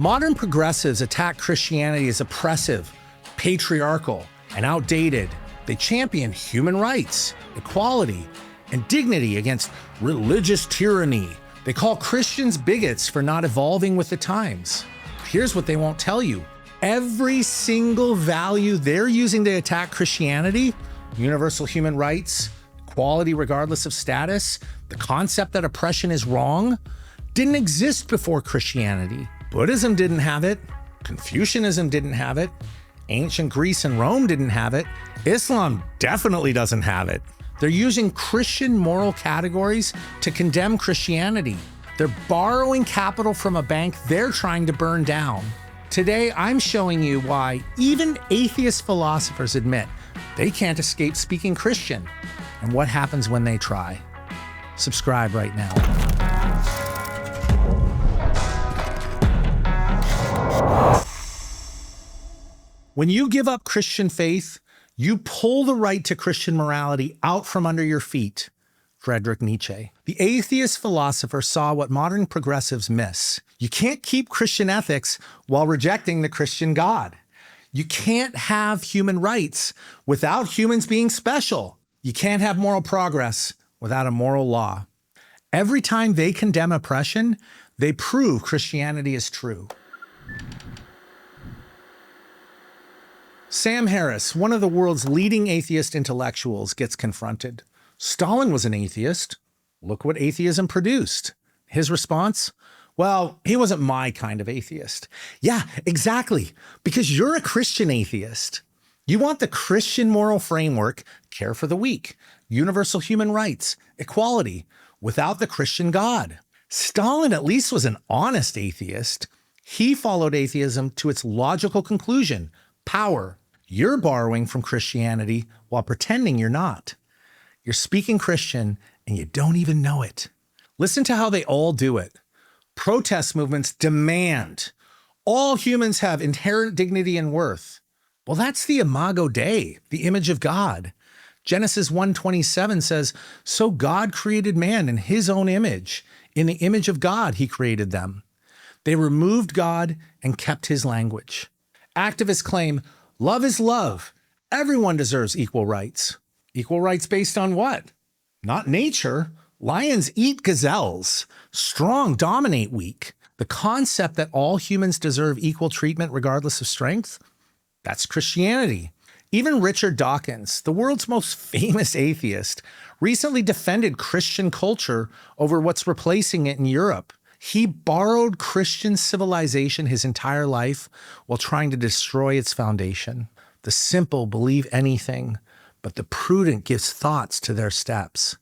Modern progressives attack Christianity as oppressive, patriarchal, and outdated. They champion human rights, equality, and dignity against religious tyranny. They call Christians bigots for not evolving with the times. Here's what they won't tell you. Every single value they're using to attack Christianity, universal human rights, equality regardless of status, the concept that oppression is wrong, didn't exist before Christianity. Buddhism didn't have it. Confucianism didn't have it. Ancient Greece and Rome didn't have it. Islam definitely doesn't have it. They're using Christian moral categories to condemn Christianity. They're borrowing capital from a bank they're trying to burn down. Today, I'm showing you why even atheist philosophers admit they can't escape speaking Christian, and what happens when they try. Subscribe right now. When you give up Christian faith, you pull the right to Christian morality out from under your feet. Friedrich Nietzsche. The atheist philosopher saw what modern progressives miss. You can't keep Christian ethics while rejecting the Christian God. You can't have human rights without humans being special. You can't have moral progress without a moral law. Every time they condemn oppression, they prove Christianity is true. Sam Harris, one of the world's leading atheist intellectuals, gets confronted. Stalin was an atheist. Look what atheism produced. His response? Well, he wasn't my kind of atheist. Yeah, exactly. Because you're a Christian atheist. You want the Christian moral framework, care for the weak, universal human rights, equality, without the Christian God. Stalin at least was an honest atheist. He followed atheism to its logical conclusion, power. You're borrowing from Christianity while pretending you're not. You're speaking Christian and you don't even know it. Listen to how they all do it. Protest movements demand all humans have inherent dignity and worth. Well, that's the imago Dei, the image of God. Genesis 1:27 says, "So God created man in his own image. In the image of God, he created them." They removed God and kept his language. Activists claim, love is love. Everyone deserves equal rights. Equal rights based on what? Not nature. Lions eat gazelles. Strong dominate weak. The concept that all humans deserve equal treatment regardless of strength? That's Christianity. Even Richard Dawkins, the world's most famous atheist, recently defended Christian culture over what's replacing it in Europe. He borrowed Christian civilization his entire life while trying to destroy its foundation. The simple believe anything, but the prudent gives thoughts to their steps.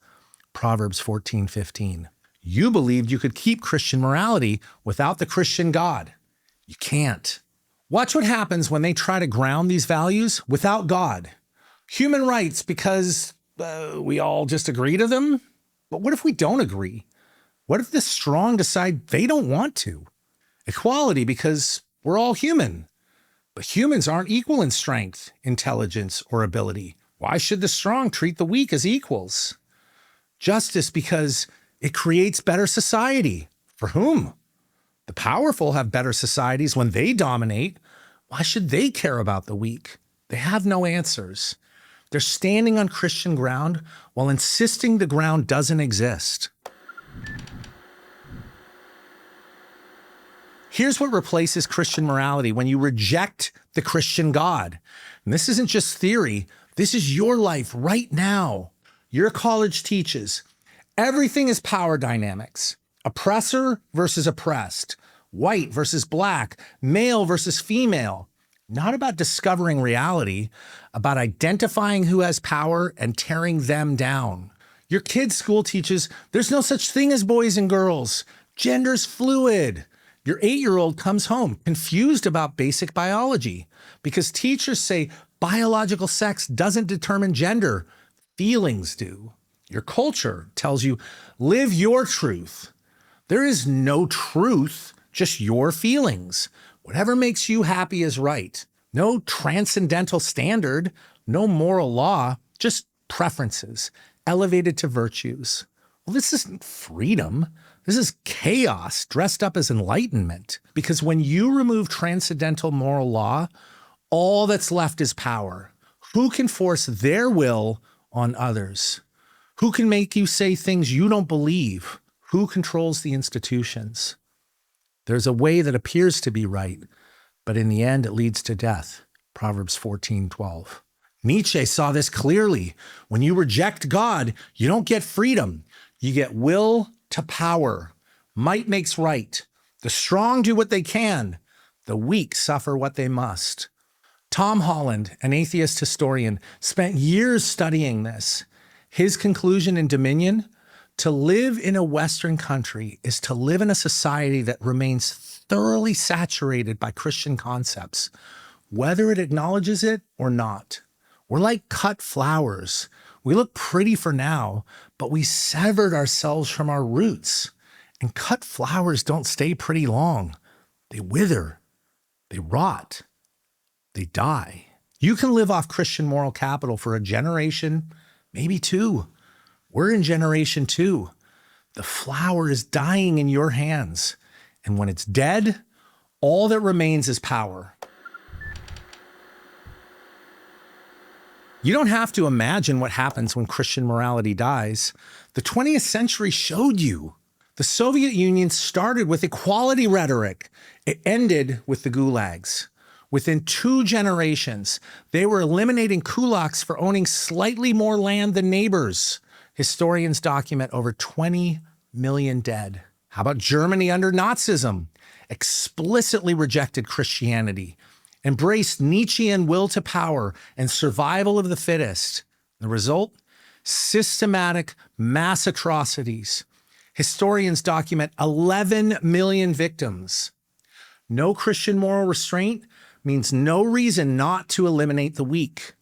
Proverbs 14:15. You believed you could keep Christian morality without the Christian God. You can't. Watch what happens when they try to ground these values without God. Human rights because we all just agree to them? But what if we don't agree? What if the strong decide they don't want to? Equality because we're all human. But humans aren't equal in strength, intelligence, or ability. Why should the strong treat the weak as equals? Justice because it creates better society. For whom? The powerful have better societies when they dominate. Why should they care about the weak? They have no answers. They're standing on Christian ground while insisting the ground doesn't exist. Here's what replaces Christian morality when you reject the Christian God. And this isn't just theory. This is your life right now. Your college teaches everything is power dynamics. Oppressor versus oppressed. White versus black. Male versus female. Not about discovering reality, about identifying who has power and tearing them down. Your kid's school teaches there's no such thing as boys and girls. Gender's fluid. Your 8-year-old comes home confused about basic biology because teachers say biological sex doesn't determine gender. Feelings do. Your culture tells you, live your truth. There is no truth, just your feelings. Whatever makes you happy is right. No transcendental standard, no moral law, just preferences, elevated to virtues. Well, this isn't freedom. This is chaos dressed up as enlightenment. Because when you remove transcendental moral law, all that's left is power. Who can force their will on others? Who can make you say things you don't believe? Who controls the institutions? There's a way that appears to be right, but in the end, it leads to death. Proverbs 14:12. Nietzsche saw this clearly. When you reject God, you don't get freedom. You get will to power. Might makes right. The strong do what they can. The weak suffer what they must. Tom Holland, an atheist historian, spent years studying this. His conclusion in Dominion: to live in a Western country is to live in a society that remains thoroughly saturated by Christian concepts, whether it acknowledges it or not. We're like cut flowers. We look pretty for now, but we severed ourselves from our roots. And cut flowers don't stay pretty long. They wither, they rot, they die. You can live off Christian moral capital for a generation, maybe two. We're in generation 2. The flower is dying in your hands. And when it's dead, all that remains is power. You don't have to imagine what happens when Christian morality dies. The 20th century showed you. The Soviet Union started with equality rhetoric. It ended with the gulags. Within 2 generations, they were eliminating kulaks for owning slightly more land than neighbors. Historians document over 20 million dead. How about Germany under Nazism? Explicitly rejected Christianity, embraced Nietzschean will to power and survival of the fittest. The result? Systematic mass atrocities. Historians document 11 million victims. No Christian moral restraint means no reason not to eliminate the weak.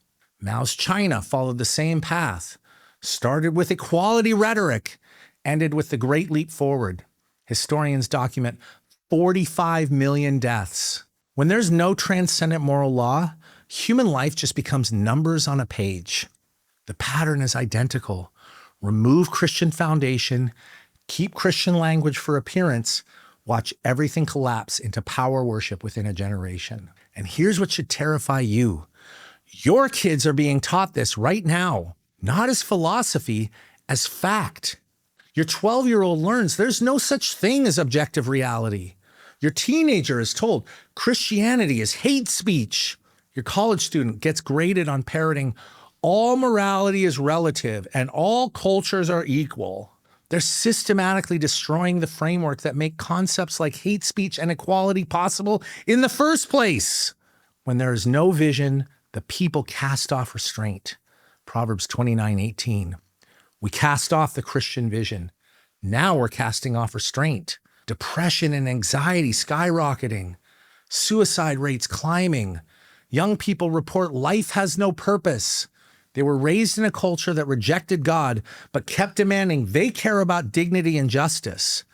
Mao's China followed the same path. Started with equality rhetoric, ended with the Great Leap Forward. Historians document 45 million deaths. When there's no transcendent moral law, human life just becomes numbers on a page. The pattern is identical. Remove Christian foundation, keep Christian language for appearance, watch everything collapse into power worship within a generation. And here's what should terrify you. Your kids are being taught this right now. Not as philosophy, as fact. Your 12-year-old learns there's no such thing as objective reality. Your teenager is told Christianity is hate speech. Your college student gets graded on parroting all morality is relative and all cultures are equal. They're systematically destroying the framework that make concepts like hate speech and equality possible in the first place. When there is no vision, the people cast off restraint. Proverbs 29:18. We cast off the Christian vision. Now we're casting off restraint. Depression and anxiety skyrocketing. Suicide rates climbing. Young people report life has no purpose. They were raised in a culture that rejected God, but kept demanding they care about dignity and justice.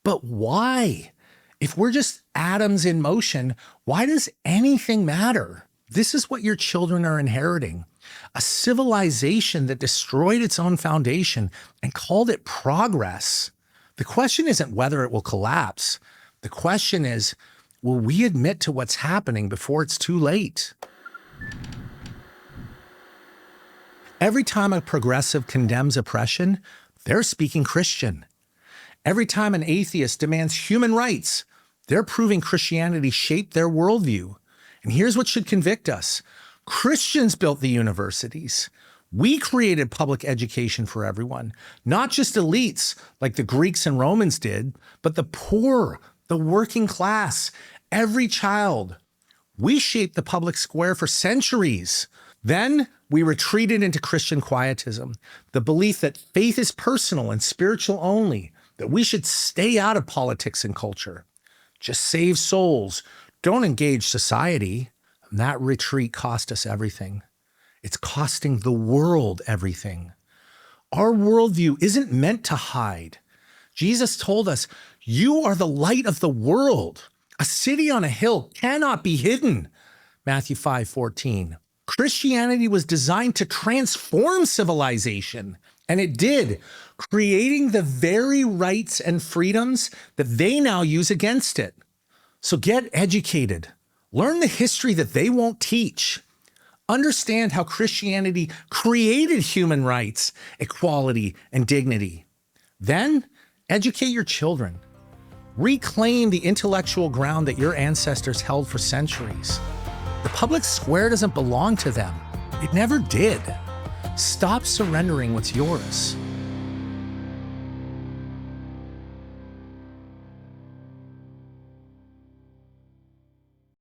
But why? If we're just atoms in motion, why does anything matter? This is what your children are inheriting. A civilization that destroyed its own foundation and called it progress. The question isn't whether it will collapse. The question is, will we admit to what's happening before it's too late? Every time a progressive condemns oppression, they're speaking Christian. Every time an atheist demands human rights, they're proving Christianity shaped their worldview. And here's what should convict us. Christians built the universities. We created public education for everyone, not just elites like the Greeks and Romans did, but the poor, the working class, every child. We shaped the public square for centuries. Then we retreated into Christian quietism, the belief that faith is personal and spiritual only, that we should stay out of politics and culture. Just save souls. Don't engage society. And that retreat cost us everything. It's costing the world everything. Our worldview isn't meant to hide. Jesus told us, you are the light of the world. A city on a hill cannot be hidden. Matthew 5:14. Christianity was designed to transform civilization. And it did, creating the very rights and freedoms that they now use against it. So get educated. Learn the history that they won't teach. Understand how Christianity created human rights, equality, and dignity. Then educate your children. Reclaim the intellectual ground that your ancestors held for centuries. The public square doesn't belong to them. It never did. Stop surrendering what's yours.